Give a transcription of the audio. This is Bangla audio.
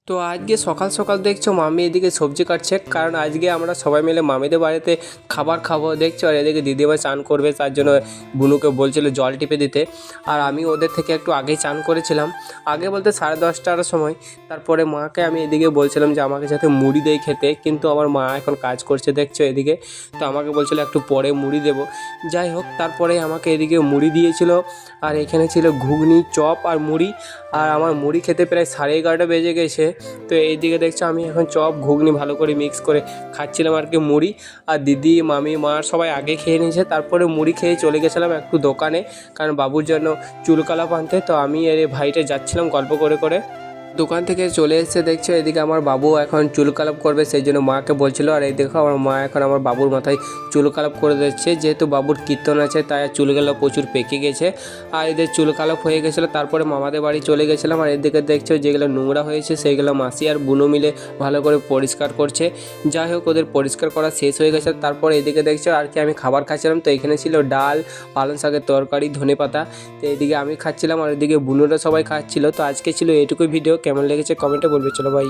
তো আজকে সকাল সকাল দেখছো মামি এদিকে সবজি কাটছে, কারণ আজকে আমরা সবাই মিলে মামিদের বাড়িতে খাবার খাবো দেখছো। আর এদিকে দিদিমা চান করবে, তার জন্য বুনুকে বলছিল জল টিপে দিতে। আর আমি ওদের থেকে একটু আগেই চান করেছিলাম, আগে বলতে 10:30টার সময়। তারপরে মাকে আমি এদিকে বলছিলাম যে আমাকে যাতে মুড়ি দেয় খেতে, কিন্তু আমার মা এখন কাজ করছে দেখছো এদিকে। তো আমাকে বলছিল একটু পরে মুড়ি দেবো। যাই হোক, তারপরে আমাকে এদিকে মুড়ি দিয়েছিল। আর এখানে ছিল ঘুগনি, চপ আর মুড়ি। আর আমার মুড়ি খেতে প্রায় 11:30 বেজে গেছে। তো এইদিকে দেখছো আমি এখন চপ ঘুগনি ভালো করে মিক্স করে খাচ্ছিলাম আর কি মুড়ি। আর দিদি, মামি, মা সবাই আগে খেয়ে নিয়েছে, তারপরে মুড়ি খেয়ে চলে গেছিলাম একটু দোকানে, কারণ বাবুর জন্য চুল কালাপ আনতে। তো আমি এর ভাইটা যাচ্ছিলাম গল্প করে করে। দোকান থেকে চলে এসেছে দেখছো, এদিকে আমার বাবু এখন চুল কালাপ করবে, সেই জন্য মাকে বলছিল। আর এই দেখো আমার মা এখন আমার বাবুর মাথায় চুল কালাপ করে দিচ্ছে, যেহেতু বাবুর কীর্তন আছে তাই চুলগুলো প্রচুর পেকে গেছে। আর এদের চুল কালাপ হয়ে গেছিলো, তারপরে মামাদের বাড়ি চলে গেছিলাম। আর এদিকে দেখছো যেগুলো নোংরা হয়েছে সেইগুলো মাসি আর বুনো মিলে ভালো করে পরিষ্কার করছে। যাই হোক, ওদের পরিষ্কার করা শেষ হয়ে গেছে। তারপরে এদিকে দেখছো আর কি আমি খাবার খাচ্ছিলাম। তো এখানে ছিল ডাল, পালং শাকের তরকারি, ধনেপাতা। তো এদিকে আমি খাচ্ছিলাম আর এদিকে বুনোরা সবাই খাচ্ছিল। তো আজকে ছিল এটুকুই ভিডিও। কেমন লেগেছে কমেন্টে বলবে। চলো ভাই।